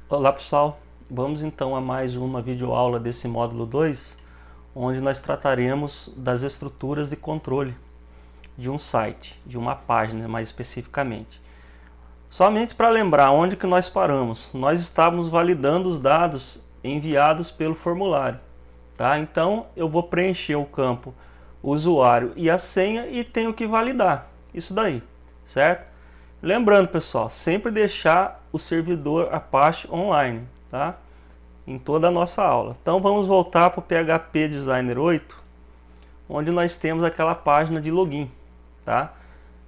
Olá pessoal, vamos então a mais uma videoaula desse módulo 2, onde nós trataremos das estruturas de controle de um site, de uma página mais especificamente. Somente para lembrar onde que nós paramos, nós estávamos validando os dados enviados pelo formulário, tá? Então eu vou preencher o campo usuário e a senha e tenho que validar isso daí, certo? Lembrando pessoal, sempre deixar o servidor Apache online, tá? Em toda a nossa aula. Então vamos voltar para o PHP Designer 8, onde nós temos aquela página de login, tá?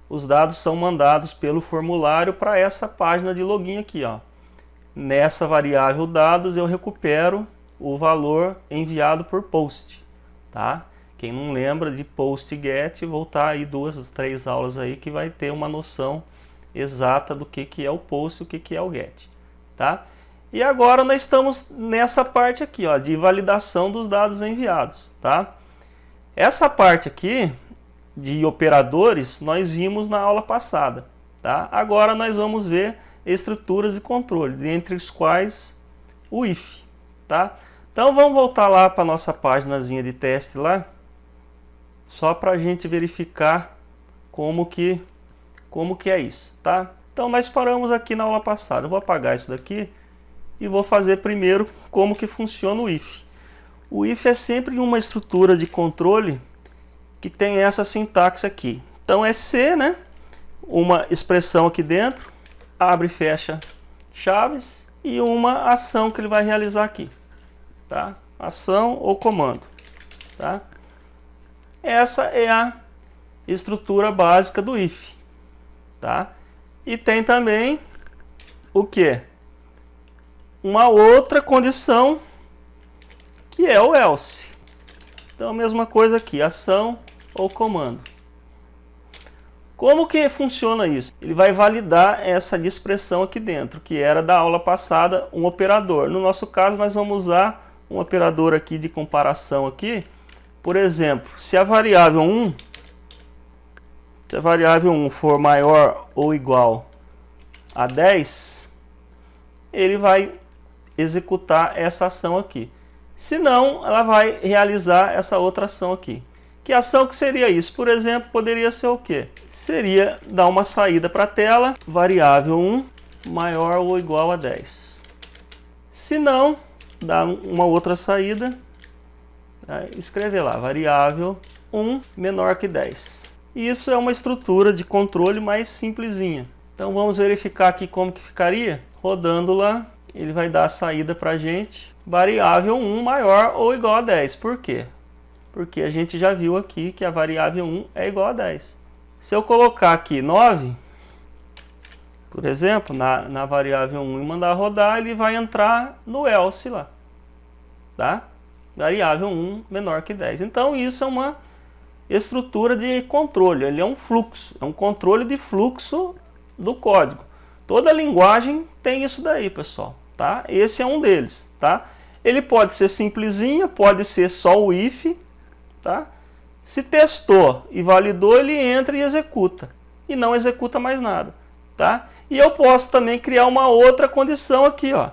Os dados são mandados pelo formulário para essa página de login aqui, ó. Nessa variável dados eu recupero o valor enviado por post, tá? Quem não lembra de post get, voltar aí 2, 3 aulas aí que vai ter uma noção exata do que é o post e o que é o get, tá? E agora nós estamos nessa parte aqui, ó, de validação dos dados enviados, tá? Essa parte aqui de operadores nós vimos na aula passada, tá? Agora nós vamos ver estruturas de controle, dentre os quais o if, tá? Então vamos voltar lá para nossa páginazinha de teste lá, só para a gente verificar como que é isso, tá? Então nós paramos aqui na aula passada. Eu vou apagar isso daqui e vou fazer primeiro como que funciona o if. O if é sempre uma estrutura de controle que tem essa sintaxe aqui. Então é C, né? Uma expressão aqui dentro, abre e fecha chaves e uma ação que ele vai realizar aqui, tá? Ação ou comando, tá? Essa é a estrutura básica do if, tá? E tem também o que? Uma outra condição que é o else. Então a mesma coisa aqui, ação ou comando. Como que funciona isso? Ele vai validar essa expressão aqui dentro, que era da aula passada, um operador. No nosso caso nós vamos usar um operador aqui de comparação aqui. Por exemplo, se a variável 1 for maior ou igual a 10, ele vai executar essa ação aqui. Se não, ela vai realizar essa outra ação aqui. Que ação que seria isso? Por exemplo, poderia ser o quê? Seria dar uma saída para a tela, variável 1 maior ou igual a 10. Se não, dar uma outra saída, escrever lá, variável 1 menor que 10. Isso é uma estrutura de controle mais simplesinha. Então vamos verificar aqui como que ficaria. Rodando lá, ele vai dar a saída para a gente. Variável 1 maior ou igual a 10. Por quê? Porque a gente já viu aqui que a variável 1 é igual a 10. Se eu colocar aqui 9, por exemplo, na variável 1 e mandar rodar, ele vai entrar no else lá. Tá? Variável 1 menor que 10. Então isso é uma estrutura de controle, ele é um fluxo, é um controle de fluxo do código. Toda linguagem tem isso daí, pessoal, tá? Esse é um deles, tá? Ele pode ser simplesinho, pode ser só o if, tá? Se testou e validou, ele entra e executa, e não executa mais nada, tá? E eu posso também criar uma outra condição aqui, ó,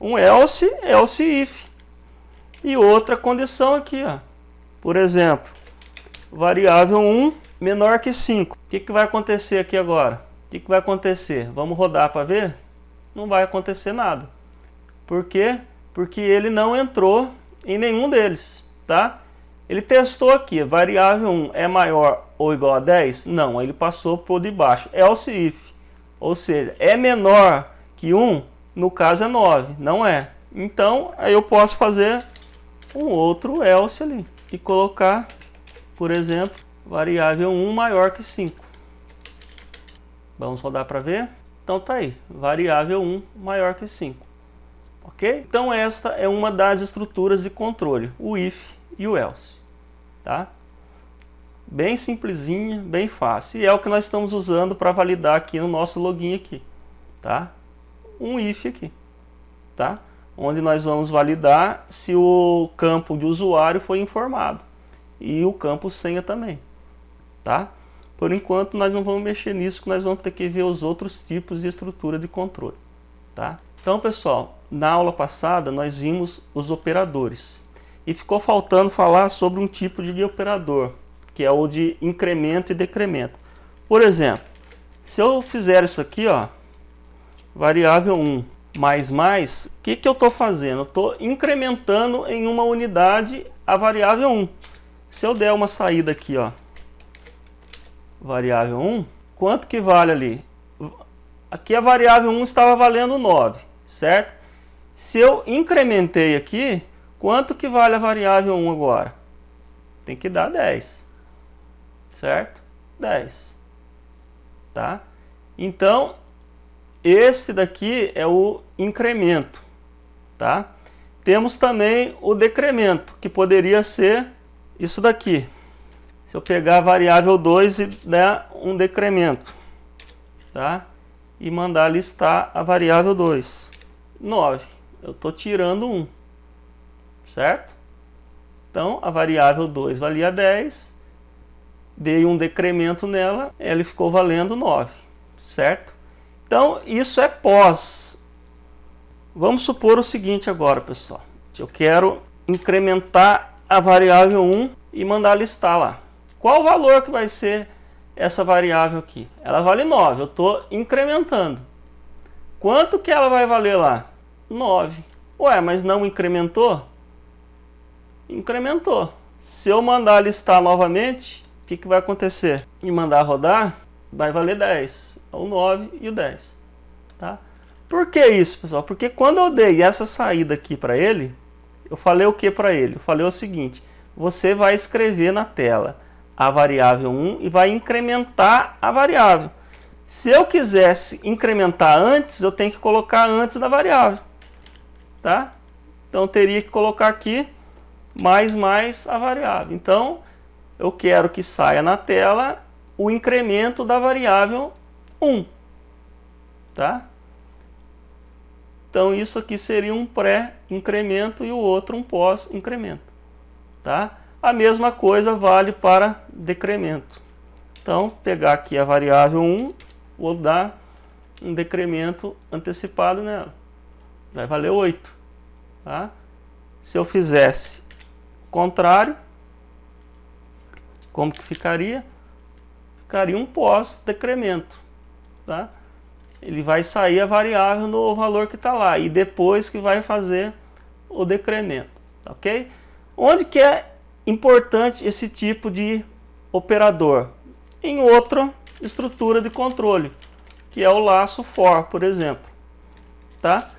um else if, e outra condição aqui, ó, por exemplo, variável 1 menor que 5. O que vai acontecer aqui agora? O que vai acontecer? Vamos rodar para ver? Não vai acontecer nada. Por quê? Porque ele não entrou em nenhum deles, tá? Ele testou aqui, variável 1 é maior ou igual a 10? Não, ele passou por debaixo. Else if, ou seja, é menor que 1? No caso é 9, não é. Então, aí eu posso fazer um outro else ali e colocar, por exemplo, variável 1 maior que 5. Vamos rodar para ver? Então tá aí, variável 1 maior que 5. Ok? Então esta é uma das estruturas de controle, o if e o else. Tá? Bem simplesinha, bem fácil. E é o que nós estamos usando para validar aqui no nosso login aqui. Tá? Um if aqui. Tá? Onde nós vamos validar se o campo de usuário foi informado. E o campo senha também, tá? Por enquanto nós não vamos mexer nisso, que nós vamos ter que ver os outros tipos de estrutura de controle, tá? Então, pessoal, na aula passada nós vimos os operadores. E ficou faltando falar sobre um tipo de operador, que é o de incremento e decremento. Por exemplo, se eu fizer isso aqui, ó, variável 1 mais, o que eu estou fazendo? Eu estou incrementando em uma unidade a variável 1. Se eu der uma saída aqui, ó, variável 1, quanto que vale ali? Aqui a variável 1 estava valendo 9, certo? Se eu incrementei aqui, quanto que vale a variável 1 agora? Tem que dar 10, certo? 10, tá? Então, esse daqui é o incremento, tá? Temos também o decremento, que poderia ser isso daqui. Se eu pegar a variável 2 e der um decremento, tá? E mandar listar a variável 2, 9. Eu estou tirando 1, certo? Então, a variável 2 valia 10, dei um decremento nela, ela ficou valendo 9, certo? Então, isso é pós. Vamos supor o seguinte agora, pessoal. Eu quero incrementar a variável 1 e mandar listar lá. Qual o valor que vai ser essa variável aqui? Ela vale 9, eu estou incrementando. Quanto que ela vai valer lá? 9. Ué, mas não incrementou? Incrementou. Se eu mandar listar novamente, o que vai acontecer? E mandar rodar, vai valer 10. O 9 e o 10. Tá? Por que isso, pessoal? Porque quando eu dei essa saída aqui para ele, eu falei o que para ele? Eu falei o seguinte: você vai escrever na tela a variável 1 e vai incrementar a variável. Se eu quisesse incrementar antes, eu tenho que colocar antes da variável. Tá? Então eu teria que colocar aqui mais a variável. Então eu quero que saia na tela o incremento da variável 1. Tá? Então isso aqui seria um pré-incremento e o outro um pós-incremento. Tá? A mesma coisa vale para decremento. Então, pegar aqui a variável 1, vou dar um decremento antecipado nela. Vai valer 8. Tá? Se eu fizesse o contrário, como que ficaria? Ficaria um pós-decremento. Tá? Ele vai sair a variável no valor que está lá e depois que vai fazer o decremento. Ok? Onde que é importante esse tipo de operador? Em outra estrutura de controle, que é o laço for, por exemplo. Tá?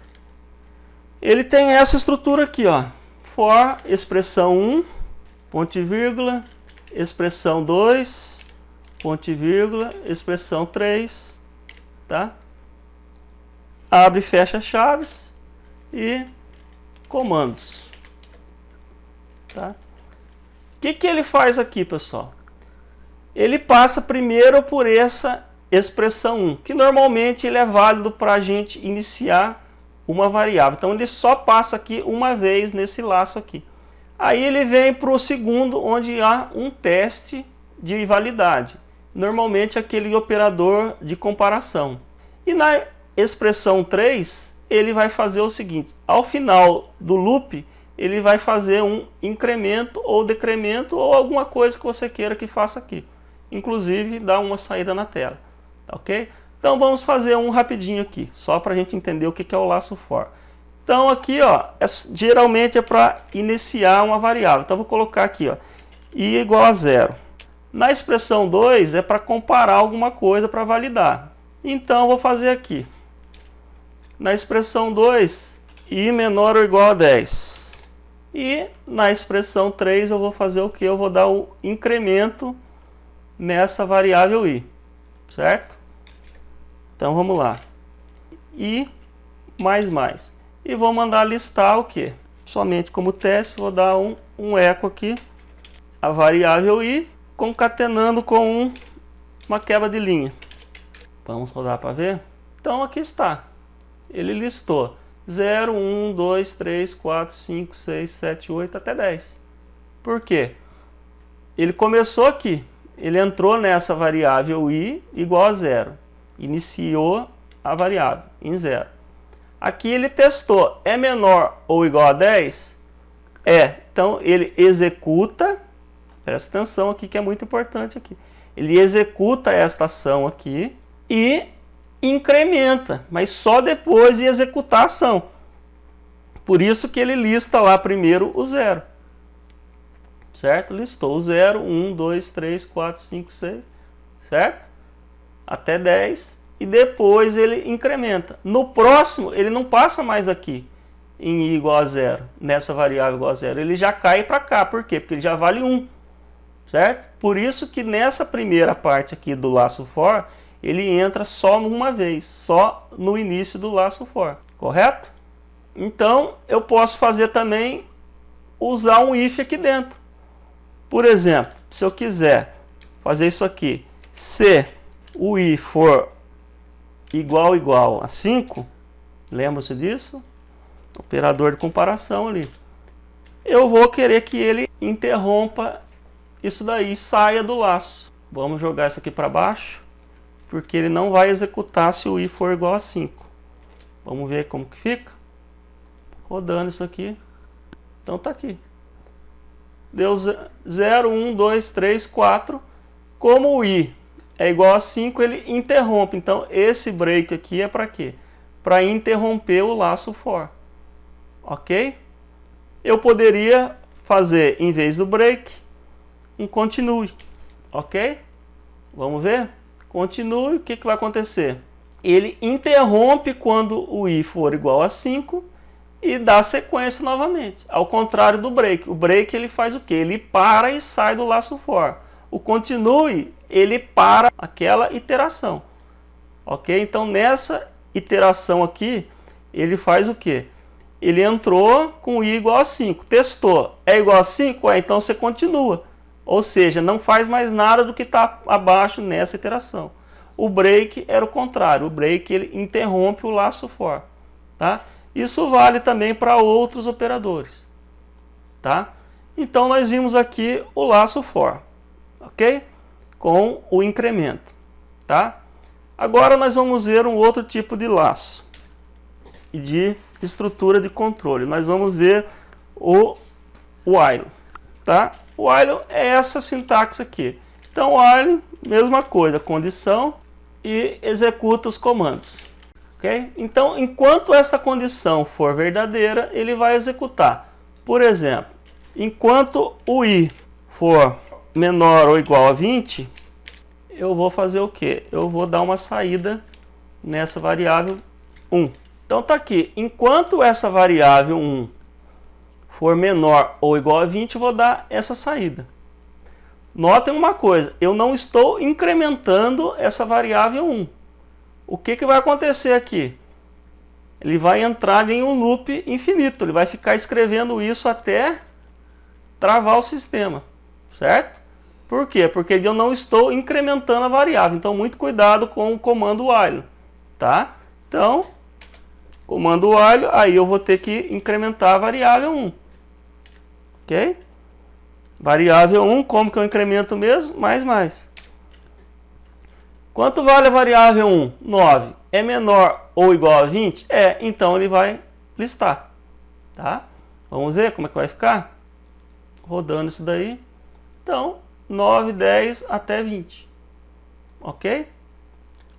Ele tem essa estrutura aqui, ó. For, expressão 1, ponto e vírgula, expressão 2, ponto e vírgula, expressão 3, tá? Abre e fecha chaves e comandos. Tá? O que ele faz aqui, pessoal? Ele passa primeiro por essa expressão 1, que normalmente ele é válido para a gente iniciar uma variável. Então ele só passa aqui uma vez nesse laço aqui. Aí ele vem para o segundo, onde há um teste de validade. Normalmente aquele operador de comparação. E na expressão 3, ele vai fazer o seguinte: ao final do loop, ele vai fazer um incremento ou decremento ou alguma coisa que você queira que faça aqui. Inclusive, dá uma saída na tela. Ok? Então, vamos fazer um rapidinho aqui, só para a gente entender o que é o laço for. Então, aqui, ó, geralmente é para iniciar uma variável. Então, vou colocar aqui, ó, i igual a 0. Na expressão 2, é para comparar alguma coisa para validar. Então, eu vou fazer aqui. Na expressão 2, i menor ou igual a 10. E na expressão 3 eu vou fazer o que? Eu vou dar o incremento nessa variável i, certo? Então vamos lá. I mais. E vou mandar listar o que? Somente como teste, vou dar um eco aqui, a variável i, concatenando com uma quebra de linha. Vamos rodar para ver? Então aqui está. Ele listou 0, 1, 2, 3, 4, 5, 6, 7, 8 até 10. Por quê? Ele começou aqui. Ele entrou nessa variável i igual a 0. Iniciou a variável em 0. Aqui ele testou, é menor ou igual a 10? É, então ele executa, presta atenção aqui que é muito importante aqui. Ele executa esta ação aqui e incrementa, mas só depois de executar a ação. Por isso que ele lista lá primeiro o 0. Certo? Listou o 0, 1, 2, 3, 4, 5, 6, certo? Até 10 e depois ele incrementa. No próximo, ele não passa mais aqui em i igual a 0, nessa variável igual a 0. Ele já cai para cá, por quê? Porque ele já vale 1, certo? Por isso que nessa primeira parte aqui do laço for, ele entra só uma vez, só no início do laço for, correto? Então, eu posso fazer também, usar um if aqui dentro. Por exemplo, se eu quiser fazer isso aqui, se o i for igual a 5, lembra-se disso? Operador de comparação ali. Eu vou querer que ele interrompa isso daí, saia do laço. Vamos jogar isso aqui para baixo, porque ele não vai executar se o i for igual a 5. Vamos ver como que fica. Rodando isso aqui. Então tá aqui. Deu 0, 1, 2, 3, 4. Como o i é igual a 5, ele interrompe. Então esse break aqui é para quê? Para interromper o laço for. Ok? Eu poderia fazer, em vez do break, um continue. Ok? Vamos ver? Continue, o que vai acontecer? Ele interrompe quando o i for igual a 5 e dá sequência novamente. Ao contrário do break. O break ele faz o quê? Ele para e sai do laço for. O continue, ele para aquela iteração. Ok? Então nessa iteração aqui, ele faz o quê? Ele entrou com i igual a 5. Testou. É igual a 5? É, então você continua. Ou seja, não faz mais nada do que está abaixo nessa iteração. O break era o contrário. O break ele interrompe o laço for. Tá? Isso vale também para outros operadores. Tá? Então nós vimos aqui o laço for. Ok? Com o incremento. Tá? Agora nós vamos ver um outro tipo de laço. E de estrutura de controle. Nós vamos ver o while. Tá? O while é essa sintaxe aqui. Então, while, mesma coisa, condição e executa os comandos. Okay? Então, enquanto essa condição for verdadeira, ele vai executar. Por exemplo, enquanto o i for menor ou igual a 20, eu vou fazer o quê? Eu vou dar uma saída nessa variável 1. Então, está aqui. Enquanto essa variável 1 for menor ou igual a 20, eu vou dar essa saída. Notem uma coisa, eu não estou incrementando essa variável 1. O que vai acontecer aqui? Ele vai entrar em um loop infinito, ele vai ficar escrevendo isso até travar o sistema, certo? Por quê? Porque eu não estou incrementando a variável, então muito cuidado com o comando while, tá? Então, comando while, aí eu vou ter que incrementar a variável 1. Ok? Variável 1, como que eu incremento mesmo? Mais. Quanto vale a variável 1? 9. É menor ou igual a 20? É, então ele vai listar. Tá? Vamos ver como é que vai ficar? Rodando isso daí. Então, 9, 10 até 20. Ok?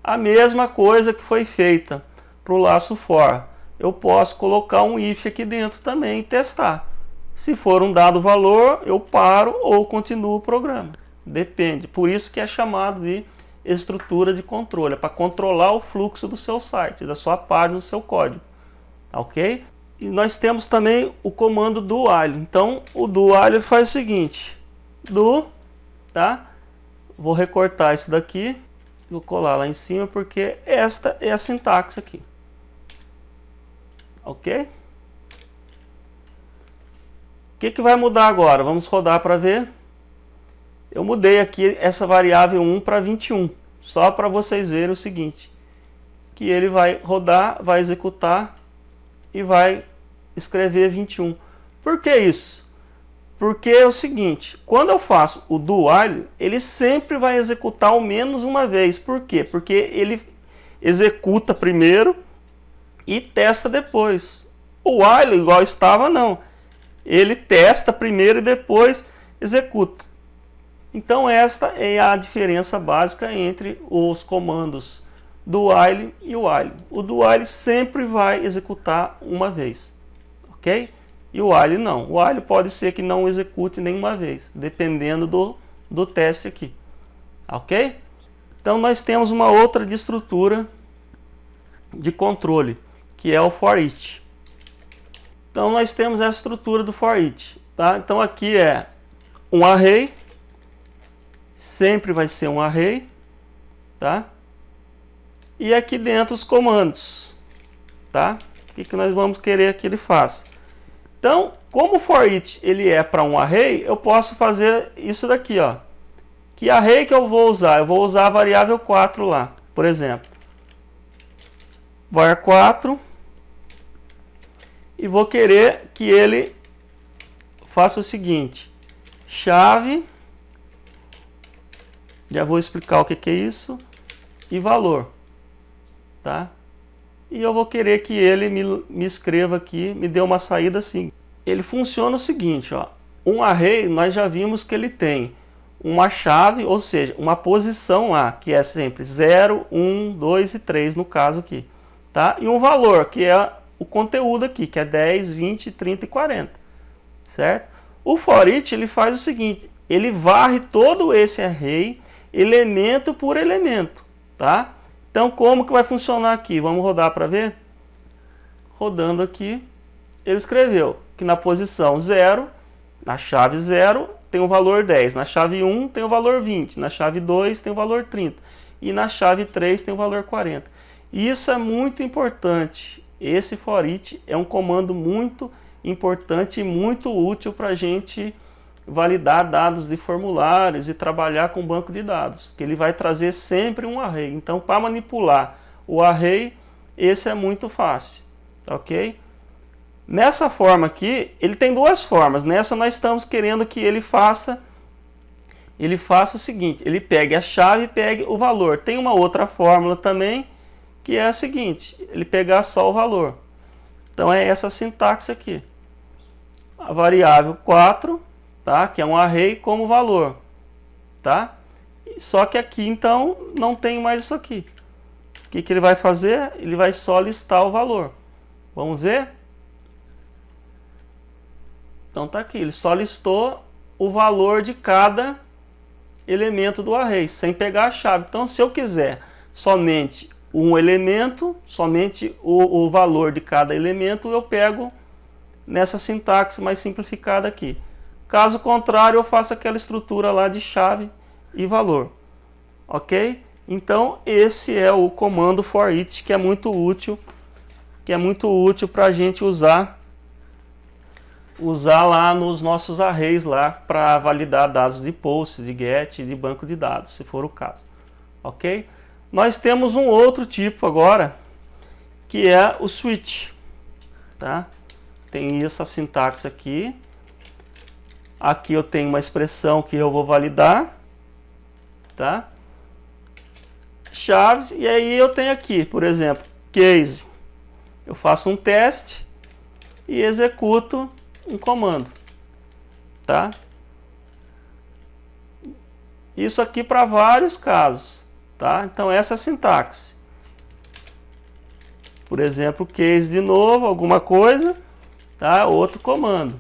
A mesma coisa que foi feita para o laço for. Eu posso colocar um if aqui dentro também e testar. Se for um dado valor, eu paro ou continuo o programa. Depende. Por isso que é chamado de estrutura de controle. É para controlar o fluxo do seu site, da sua página, do seu código. Ok? E nós temos também o comando do while. Então, o do while faz o seguinte. Tá? Vou recortar isso daqui. Vou colar lá em cima porque esta é a sintaxe aqui. Ok? O que vai mudar agora? Vamos rodar para ver. Eu mudei aqui essa variável 1 para 21. Só para vocês verem o seguinte. Que ele vai rodar, vai executar e vai escrever 21. Por que isso? Porque é o seguinte. Quando eu faço o do while, ele sempre vai executar ao menos uma vez. Por quê? Porque ele executa primeiro e testa depois. O while, igual estava, não. Ele testa primeiro e depois executa. Então esta é a diferença básica entre os comandos do while e o while. O do while sempre vai executar uma vez, ok? E o while não. O while pode ser que não execute nenhuma vez, dependendo do teste aqui, ok? Então nós temos uma outra de estrutura de controle, que é o for each. Então nós temos essa estrutura do for each, tá? Então aqui é um array, sempre vai ser um array, tá? E aqui dentro os comandos, tá? O que nós vamos querer que ele faça? Então, como o for each ele é para um array, eu posso fazer isso daqui, ó. Que array que eu vou usar? Eu vou usar a variável 4 lá, por exemplo. Var 4 e vou querer que ele faça o seguinte: chave, já vou explicar o que é isso, e valor, tá? E eu vou querer que ele me escreva aqui, me dê uma saída assim. Ele funciona o seguinte, ó. Um array, nós já vimos que ele tem uma chave, ou seja, uma posição lá, que é sempre 0, 1, 2 e 3 no caso aqui, tá? E um valor, que é o conteúdo aqui, que é 10, 20, 30 e 40, certo? O for each, ele faz o seguinte, ele varre todo esse array, elemento por elemento, tá? Então, como que vai funcionar aqui? Vamos rodar para ver? Rodando aqui, ele escreveu que na posição 0, na chave 0, tem o valor 10, na chave 1 tem o valor 20, na chave 2 tem o valor 30 e na chave 3 tem o valor 40. Isso é muito importante. Esse for each é um comando muito importante e muito útil para a gente validar dados de formulários e trabalhar com banco de dados, porque ele vai trazer sempre um array. Então, para manipular o array, esse é muito fácil, ok? Nessa forma aqui, ele tem duas formas. Nessa nós estamos querendo que ele faça o seguinte, ele pegue a chave e pegue o valor. Tem uma outra fórmula também, que é a seguinte, ele pegar só o valor. Então é essa sintaxe aqui. A variável 4, tá? Que é um array como valor, tá? Só que aqui então não tem mais isso aqui. O que ele vai fazer? Ele vai só listar o valor. Vamos ver? Então tá aqui, ele só listou o valor de cada elemento do array, sem pegar a chave. Então se eu quiser somente um elemento, somente o valor de cada elemento, eu pego nessa sintaxe mais simplificada aqui. Caso contrário, eu faço aquela estrutura lá de chave e valor. Ok? Então esse é o comando for each, que é muito útil para a gente usar lá nos nossos arrays lá para validar dados de post, de get e de banco de dados, se for o caso. Ok? Nós temos um outro tipo agora, que é o switch, tá? Tem essa sintaxe aqui. Aqui eu tenho uma expressão que eu vou validar, tá? Chaves, e aí eu tenho aqui, por exemplo, case. Eu faço um teste e executo um comando, tá? Isso aqui para vários casos, tá? Então essa é a sintaxe. Por exemplo, case de novo, alguma coisa, tá? Outro comando.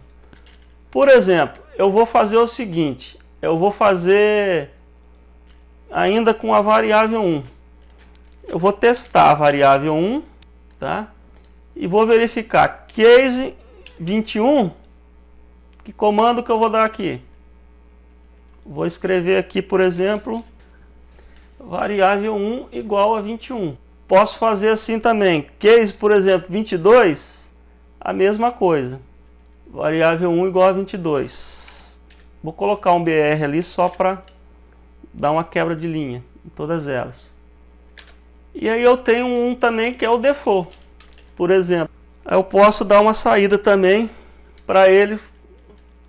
Por exemplo, eu vou fazer o seguinte, eu vou fazer ainda com a variável 1. Eu vou testar a variável 1, tá? E vou verificar case 21, que comando que eu vou dar aqui? Vou escrever aqui, por exemplo, variável 1 igual a 21. Posso fazer assim também, case, por exemplo, 22, a mesma coisa. Variável 1 igual a 22. Vou colocar um BR ali só para dar uma quebra de linha em todas elas. E aí eu tenho um também que é o default, por exemplo. Eu posso dar uma saída também para ele.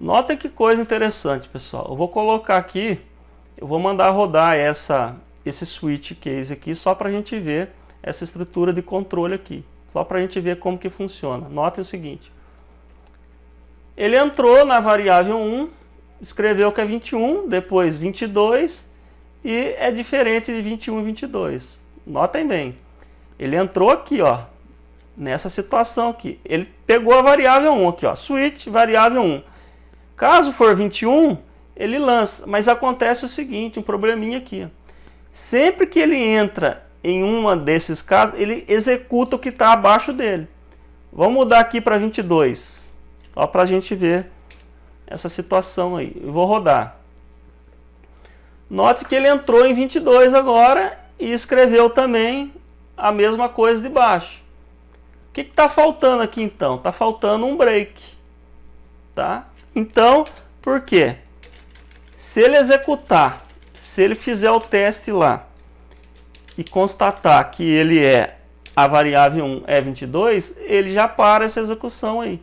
Nota que coisa interessante, pessoal. Eu vou colocar aqui, eu vou mandar rodar esse switch case aqui só para a gente ver essa estrutura de controle aqui, Só para a gente ver como que funciona. Notem o seguinte. Ele entrou na variável 1, escreveu que é 21, depois 22, e é diferente de 21 e 22. Notem bem. Ele entrou aqui, ó, nessa situação aqui. Ele pegou a variável 1 aqui, ó, switch, variável 1. Caso for 21, ele lança, mas acontece o seguinte, um probleminha aqui. Sempre que ele entra em uma desses casos, ele executa o que está abaixo dele. Vamos mudar aqui para 22, só para a gente ver essa situação aí. Eu vou rodar. Note que ele entrou em 22 agora e escreveu também a mesma coisa de baixo. O que está faltando aqui então? Está faltando um break. Tá? Então, por quê? Se ele executar, se ele fizer o teste lá e constatar que ele é a variável 1 é 22, ele já para essa execução aí.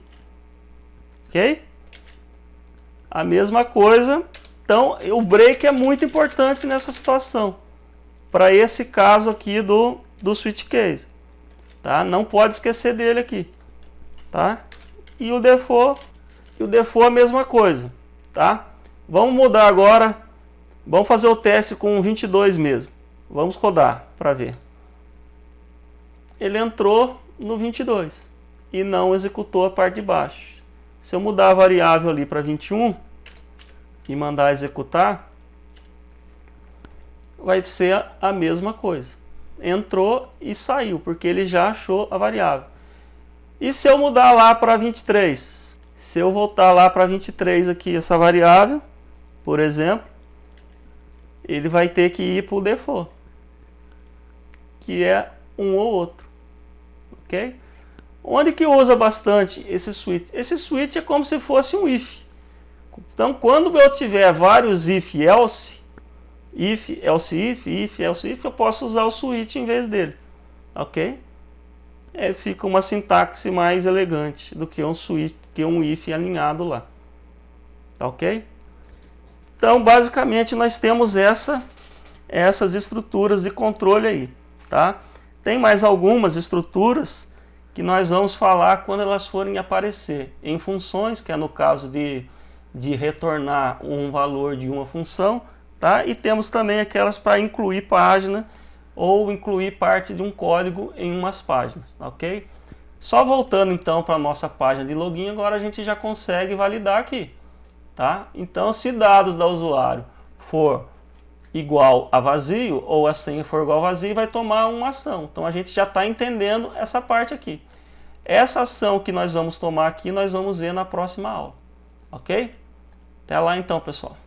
Ok? A mesma coisa. Então, o break é muito importante nessa situação. Para esse caso aqui do switch case. Tá? Não pode esquecer dele aqui. Tá? E o default a mesma coisa. Tá? Vamos mudar agora. Vamos fazer o teste com 22 mesmo. Vamos rodar para ver. Ele entrou no 22 e não executou a parte de baixo. Se eu mudar a variável ali para 21 e mandar executar, vai ser a mesma coisa. Entrou e saiu, porque ele já achou a variável. E se eu mudar lá para 23? Se eu voltar lá para 23 aqui, essa variável, por exemplo, ele vai ter que ir para o default, que é um ou outro. Ok? Onde que usa bastante esse switch? Esse switch é como se fosse um if. Então, quando eu tiver vários if, else, eu posso usar o switch em vez dele. Ok? Fica uma sintaxe mais elegante do que um switch, que um if alinhado lá. Ok? Então, basicamente, nós temos essas estruturas de controle aí. Tá? Tem mais algumas estruturas que nós vamos falar quando elas forem aparecer em funções, que é no caso de retornar um valor de uma função, tá? E temos também aquelas para incluir página ou incluir parte de um código em umas páginas, ok? Só voltando então para a nossa página de login, agora a gente já consegue validar aqui, tá? Então, se dados do usuário for igual a vazio, ou a senha for igual a vazio, vai tomar uma ação. Então a gente já está entendendo essa parte aqui. Essa ação que nós vamos tomar aqui, nós vamos ver na próxima aula. Ok? Até lá então, pessoal.